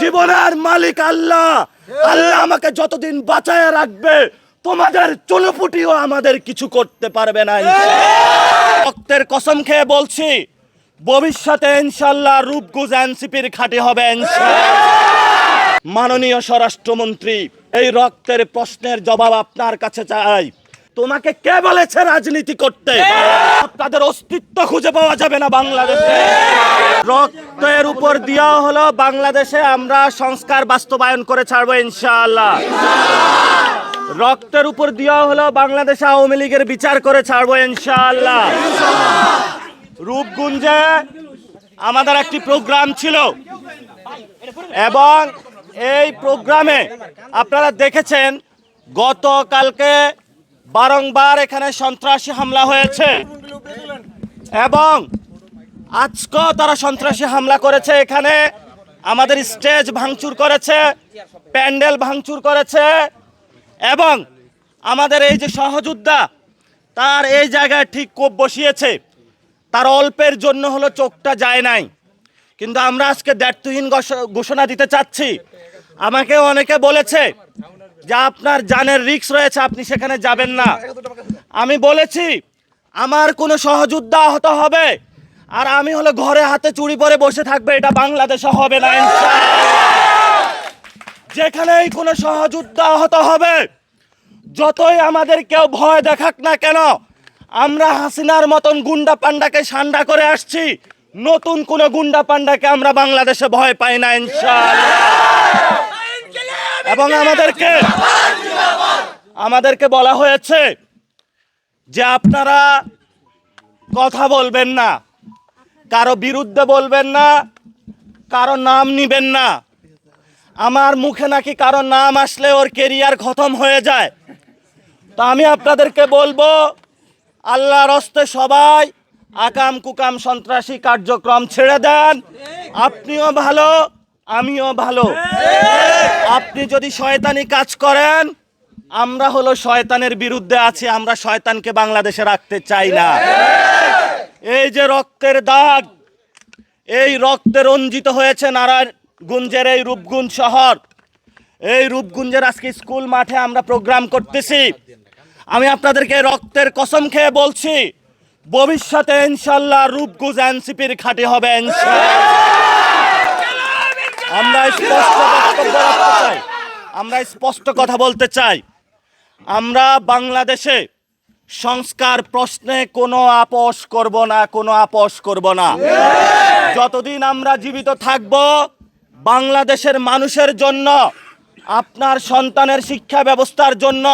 জীবনের মালিক আল্লাহ। আল্লাহ আমাকে যতদিন বাঁচায় রাখবে তোমাদের চুনুপুটিও আমাদের কিছু করতে পারবে না। রক্তের কসম খেয়ে বলছি, ভবিষ্যতে ইনশাআল্লাহ রূপগুজ এনসিপির খাঁটি হবে ইনশাআল্লাহ। মাননীয় স্বরাষ্ট্রমন্ত্রী, এই রক্তের প্রশ্নের জবাব আপনার কাছে চাই। তোমাকে কে বলেছে রাজনীতি করতে? আপনাদের অস্তিত্ব খুঁজে পাওয়া যাবে না বাংলাদেশে। রক্তের উপর দেওয়া হলো বাংলাদেশে আমরা সংস্কার বাস্তবায়ন করে ছাড়বো ইনশাআল্লাহ। রক্তের উপর দেওয়া হলো বাংলাদেশে আওয়ামী লীগের বিচার করে ছাড়বো ইনশাআল্লাহ। রূপগঞ্জে আমাদের একটি প্রোগ্রাম ছিল এবং এই প্রোগ্রামে আপনারা দেখেছেন গতকালকে বারংবার এখানে সন্ত্রাসী হামলা হয়েছে এবং আজকেও তারা সন্ত্রাসী হামলা করেছে। এখানে আমাদের স্টেজ ভাঙচুর করেছে, প্যান্ডেল ভাঙচুর করেছে এবং আমাদের এই যে সহযোদ্ধা তার এই জায়গায় ঠিক কোপ বসিয়েছে। তার অল্পের জন্য হলো চোখটা যায় নাই, কিন্তু আমরা আজকে দায়িত্বহীন ঘোষণা দিতে চাচ্ছি। আমাকে অনেকে বলেছে যে আপনার জানের রিস্ক রয়েছে, আপনি সেখানে যাবেন না। আমি বলেছি আমার কোনো সহযোদ্ধা আহত হবে আর আমি হলো ঘরে হাতে চুড়ি পরে বসে থাকবে, এটা বাংলাদেশে হবে না ইনশাআল্লাহ। যেখানেই কোনো সহযোদ্ধা আহত হবে, যতই আমাদের কেউ ভয় দেখাক না কেন, আমরা হাসিনার মতন গুন্ডা পান্ডাকে সান্ডা করে আসছি, নতুন কোন গুন্ডা পান্ডাকে আমরা বাংলাদেশে ভয় পাই না ইনশাআল্লাহ। এবং আমাদেরকে বলা হয়েছে যে আপনারা কথা বলবেন না, কারো বিরুদ্ধে বলবেন না, কারো নাম নিবেন না। আমার মুখে নাকি কারো নাম আসলে ওর কেরিয়ার খতম হয়ে যায়। তো আমি আপনাদেরকে বলবো, আল্লাহর হস্তে সবাই আকাম কুকাম সন্ত্রাসী কার্যক্রম ছেড়ে দেন। আপনিও ভালো, আমিও ভালো। আপনি যদি শয়তানি কাজ করেন, আমরা হলো শয়তানের বিরুদ্ধে আছি, আমরা শয়তানকে বাংলাদেশে রাখতে চাই না। এই যে রক্তের দাগ, এই রক্তে রঞ্জিত হয়েছে নারায়ণগঞ্জের এই রূপগঞ্জ শহর। এই রূপগঞ্জের আজকে স্কুল মাঠে আমরা প্রোগ্রাম করতেছি। আমি আপনাদেরকে রক্তের কসম খেয়ে বলছি, ভবিষ্যতে ইনশাআল্লাহ রূপগঞ্জ এনসিপির খাঁটি হবে ইনশাআল্লাহ। আমরা স্পষ্ট কথা বলতে চাই, আমরা বাংলাদেশে সংস্কার প্রশ্নে কোনো আপোষ করব না, কোনো আপোষ করব না। যতদিন আমরা জীবিত থাকব, বাংলাদেশের মানুষের জন্য, আপনার সন্তানের শিক্ষা ব্যবস্থার জন্য,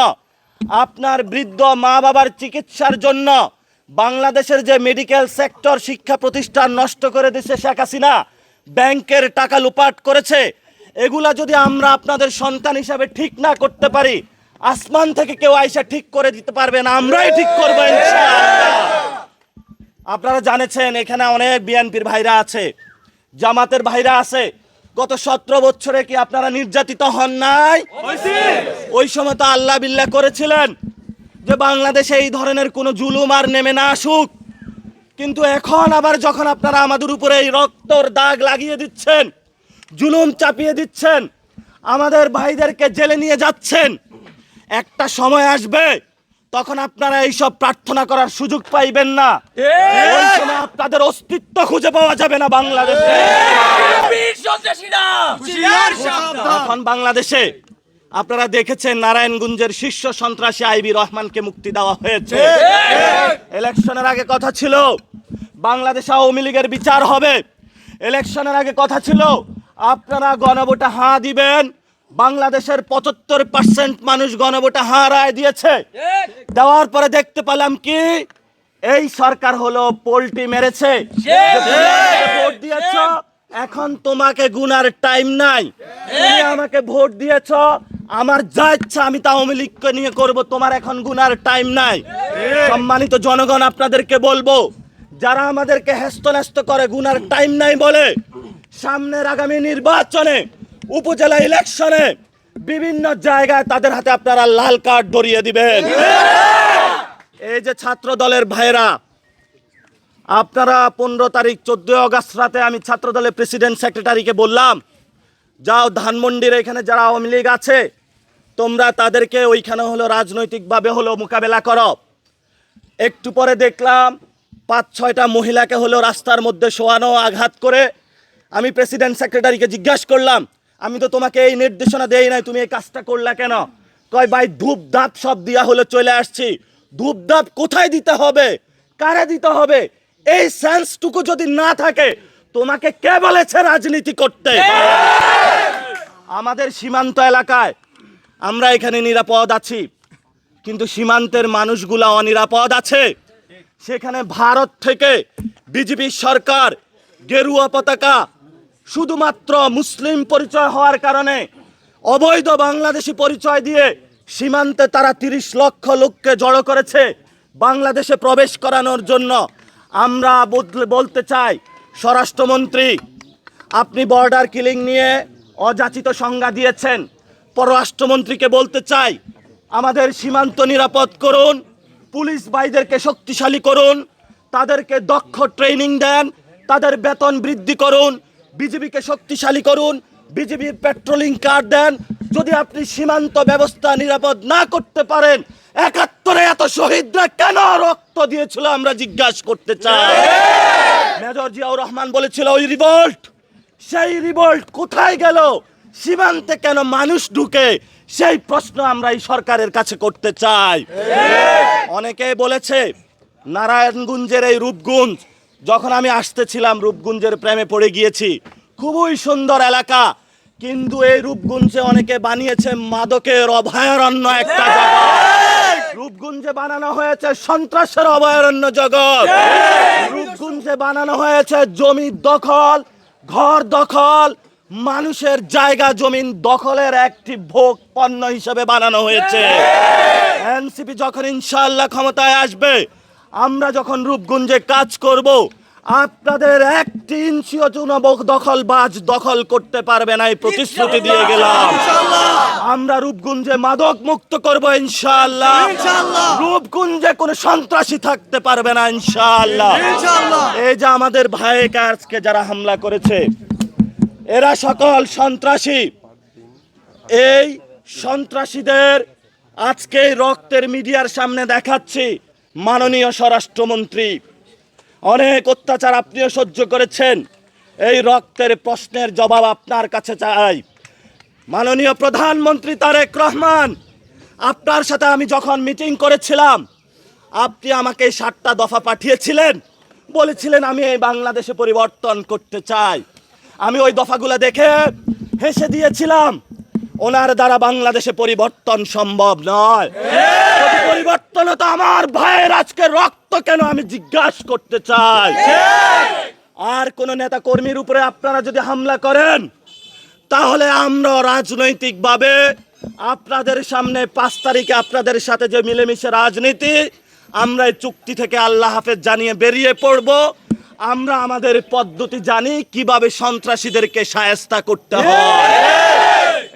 আপনার বৃদ্ধ মা বাবার চিকিৎসার জন্য, বাংলাদেশের যে মেডিকেল সেক্টর শিক্ষা প্রতিষ্ঠান নষ্ট করে দিচ্ছে শেখ হাসিনা, ব্যাংকের টাকা লুপাট করেছে, এগুলা যদি আমরা আপনাদের সন্তান হিসাবে ঠিক না করতে পারি, আসমান থেকে কেউ আইসা ঠিক করে দিতে পারবে না, আমরাই ঠিক করবো ইনশাআল্লাহ। আপনারা জানেছেন এখানে অনেক বিএনপির ভাইরা আছে, জামাতের ভাইরা আছে। গত 17 বছরে কি আপনারা নির্যাতিত হন নাই? ওই সময় তো আল্লাহ বিল্লাহ করেছিলেন যে বাংলাদেশে এই ধরনের কোনো জুলুম আর নেমে না আসুক। কিন্তু এখন আবার যখন আপনারা আমাদের উপরে এই রক্তর দাগ লাগিয়ে দিচ্ছেন, জুলুম চাপিয়ে দিচ্ছেন, আমাদের ভাইদেরকে জেলে নিয়ে যাচ্ছেন, একটা সময় আসবে তখন আপনারা এইসব প্রার্থনা করার সুযোগ পাইবেন না। ওই সময় আপনাদের অস্তিত্ব খুঁজে পাওয়া যাবে না বাংলাদেশে। এখন বাংলাদেশে আপনারা দেখেছেন নারায়ণগঞ্জের শীর্ষ সন্ত্রাসী আইবি রহমানকে মুক্তি দেওয়া হয়েছে। ইলেকশনের আগে কথা ছিল বাংলাদেশে আওয়ামী লীগের বিচার হবে। ইলেকশনের আগে কথা ছিল আপনারা গণভোটে হাঁ দিবেন। বাংলাদেশের 75% মানুষ গণভোটে হাঁ রায় দিয়েছে। দেওয়ার পরে দেখতে পেলাম কি, এই সরকার হলো পোল্টি মেরেছে। ভোট দিয়েছ, এখন তোমাকে গুনার টাইম নাই। তুমি আমাকে ভোট দিয়েছ, আমার যা ইচ্ছা আমি তা আওয়ামী লীগকে নিয়ে করবো, তোমার এখন গুনার টাইম নাই। সম্মানিত জনগণ, আপনাদেরকে বলবো, যারা আমাদেরকে হেস্তনেস্ত করে গুনার টাইম নাই বলে, সামনের আগামী নির্বাচনে, উপজেলা ইলেকশনে বিভিন্ন জায়গায় তাদের হাতে আপনারা লাল কার্ড ধরিয়ে দিবেন। এই যে ছাত্র দলের ভাইরা, আপনারা 15 তারিখ 14 আগস্ট রাতে আমি ছাত্র দলের প্রেসিডেন্ট সেক্রেটারিকে বললাম যাও ধানমন্ডির এখানে যারা আওয়ামী লীগ আছে তোমরা তাদেরকে ওইখানে হলো রাজনৈতিকভাবে হলো মোকাবেলা করো। একটু পরে দেখলাম 5-6টা মহিলাকে হলো রাস্তার মধ্যে শোয়ানো, আঘাত করে। আমি প্রেসিডেন্ট সেক্রেটারিকে জিজ্ঞাসা করলাম, আমি তো তোমাকে এই নির্দেশনা দেই নাই, তুমি এই কাজটা করলা কেন? কয় ভাই ধূপ ধাপ সব দিয়া হলো চলে আসছি। ধূপ ধাপ কোথায় দিতে হবে, কারে দিতে হবে, এই সেন্সটুকু যদি না থাকে তোমাকে কে বলেছে রাজনীতি করতে? আমাদের সীমান্ত এলাকায় আমরা এখানে নিরাপদ আছি, কিন্তু সীমান্তের মানুষগুলা অনিরাপদ আছে। সেখানে ভারত থেকে বিজেপি সরকার গেরুয়া পতাকা শুধুমাত্র মুসলিম পরিচয় হওয়ার কারণে অবৈধ বাংলাদেশি পরিচয় দিয়ে সীমান্তে তারা 30 লক্ষ লোককে জড়ো করেছে বাংলাদেশে প্রবেশ করানোর জন্য। আমরা বলতে চাই, স্বরাষ্ট্রমন্ত্রী আপনি বর্ডার কিলিং নিয়ে অযাচিত সংজ্ঞা দিয়েছেন। পররাষ্ট্রমন্ত্রীকে বলতে চাই, আমাদের সীমান্ত নিরাপদ করুন, পুলিশ ভাইদেরকে শক্তিশালী করুন, তাদেরকে দক্ষ ট্রেনিং দেন, তাদের বেতন বৃদ্ধি করুন, বিজিবিকে শক্তিশালী করুন, বিজিবির পেট্রোলিং কার দেন। যদি আপনি সীমান্ত ব্যবস্থা নিরাপদ না করতে পারেন, 71-এ এত শহীদরা কেন রক্ত দিয়েছিল আমরা জিজ্ঞাসা করতে চাই। মেজর জিয়াউর রহমান বলেছিল ওই রিভোল্ট, সেই রিভোল্ট কোথায় গেল? সীমান্তে কেন মানুষ ঢুকে? সেই প্রশ্ন আমরা এই সরকারের কাছে করতে চাই। অনেকে বলেছে নারায়ণগঞ্জের এই রূপগঞ্জ, যখন আমি আসতেছিলাম রূপগঞ্জের প্রেমে পড়ে গিয়েছি, খুবই সুন্দর এলাকা, কিন্তু এই রূপগঞ্জে অনেকে বানিয়েছে মাদকের অভয়ারণ্য একটা জায়গা। রূপগঞ্জে বানানো হয়েছে সন্ত্রাসের অভয়ারণ্য জগৎ। রূপগঞ্জে বানানো হয়েছে জমি দখল, ঘর দখল, মানুষের জায়গা জমিন দখলের একটি ভোগ পণ্য হিসেবে বানানো হয়েছে। এনসিপি যখন ইনশাআল্লাহ ক্ষমতায় আসবে, আমরা যখন রূপগঞ্জে কাজ করব, আপনাদের 1 ইঞ্চিও দখলবাজ দখল করতে পারবে না, এই প্রতিশ্রুতি দিয়ে গেলাম। আমরা রূপগঞ্জে মাদক মুক্ত করব ইনশাআল্লাহ। রূপগঞ্জে কোনো সন্ত্রাসী থাকতে পারবে না ইনশাআল্লাহ। এই যে আমাদের ভাইকে আজকে যারা হামলা করেছে, এরা সকল সন্ত্রাসী। এই সন্ত্রাসীদের আজকে রক্তের মিডিয়ার সামনে দেখাচ্ছি। মাননীয় স্বরাষ্ট্রমন্ত্রী, অনেক অত্যাচার আপনিও সহ্য করেছেন, এই রক্তের প্রশ্নের জবাব আপনার কাছে চাই। মাননীয় প্রধানমন্ত্রী তারেক রহমান, আপনার সাথে আমি যখন মিটিং করেছিলাম, আপনি আমাকে 7টা দফা পাঠিয়েছিলেন, বলেছিলেন আমি এই বাংলাদেশে পরিবর্তন করতে চাই। আমি ওই দফাগুলো দেখে হেসে দিয়েছিলাম। ওনার দ্বারা বাংলাদেশে পরিবর্তন সম্ভব নয়। যদি পরিবর্তন হতো আমার ভাইয়ের আজকে রক্ত কেন, আমি জিজ্ঞাসা করতে চাই। আর কোন নেতা কর্মীর উপরে আপনারা যদি হামলা করেন, তাহলে আমরা রাজনৈতিকভাবে আপনাদের সামনে 5 তারিখে আপনাদের সাথে যে মিলেমিশে রাজনীতি, আমরা এই চুক্তি থেকে আল্লাহ হাফেজ জানিয়ে বেরিয়ে পড়ব। আমরা আমাদের পদ্ধতি জানি কিভাবে সন্ত্রাসীদেরকে শায়েস্তা করতে হয়।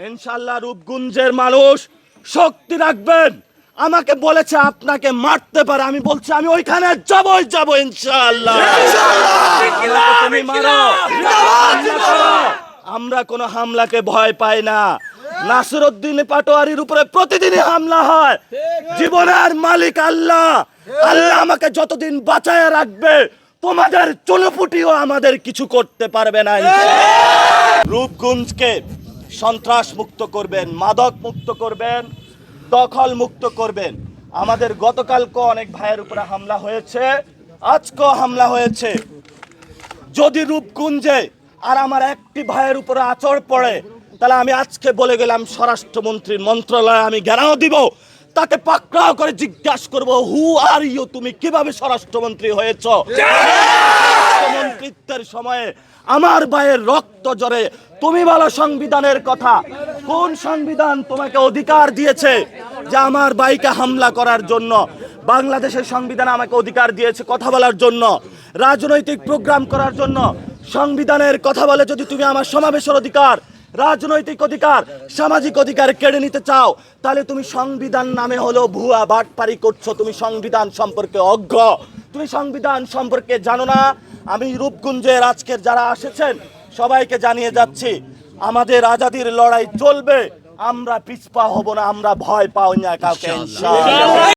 ইনশাআল্লাহ রূপগঞ্জের মানুষ শক্তি রাখবেন। আমাকে বলেছে আপনাকে মারতে পারে, আমি বলছি আমি ওইখানে যাব ইনশাআল্লাহ। তুমি মারো, আমরা কোনো হামলাকে ভয় পাই না। নাসিরউদ্দিন পাটোয়ারির উপরে প্রতিদিনই হামলা হয়। জীবনের মালিক আল্লাহ, আল্লাহ আমাকে যতদিন বাঁচায় রাখবে, তোমাদের চুনোপুটিও আমাদের কিছু করতে পারবে না। রূপগঞ্জকে সন্ত্রাস মুক্ত করবেন, মাদক মুক্ত করবেন, দখল মুক্ত করবেন। আমাদের গতকালকে অনেক ভাইয়ের উপরে হামলা হয়েছে, আজকেও হামলা হয়েছে। যদি রূপগঞ্জে আর আমার একটি ভাইয়ের উপরে আচর পড়ে, তাহলে আমি আজকে বলে গেলাম স্বরাষ্ট্রমন্ত্রীর মন্ত্রণালয়ে আমি ঘেরাও দিব, তাকে পাকড়াও করে জিজ্ঞাসা করব, হু আর ইউ, তুমি কিভাবে স্বরাষ্ট্রমন্ত্রী হয়েছ? মন্ত্রিত্বের সময়ে আমার ভাইয়ের রক্ত জরে তুমি বলো সংবিধানের কথা। কোন সংবিধান তোমাকে অধিকার দিয়েছে যে আমার ভাইকে হামলা করার জন্য? বাংলাদেশের সংবিধান আমাকে অধিকার দিয়েছে কথা বলার জন্য, রাজনৈতিক প্রোগ্রাম করার জন্য। সংবিধানের কথা বলে যদি তুমি আমার সমাবেশের অধিকার, রাজনৈতিক অধিকার, সামাজিক অধিকার কেড়ে নিতে চাও, তাহলে তুমি সংবিধান নামে হলো ভুয়া বাটপারি করছো। তুমি সংবিধান সম্পর্কে অজ্ঞ, তুমি সংবিধান সম্পর্কে জানো না। আমি রূপগঞ্জের আজকের যারা এসেছেন সবাইকে জানিয়ে যাচ্ছি, আমাদের আজাদির লড়াই চলবে, আমরা পিছপা হব না, আমরা ভয় পাই না কাউকে ইনশাআল্লাহ।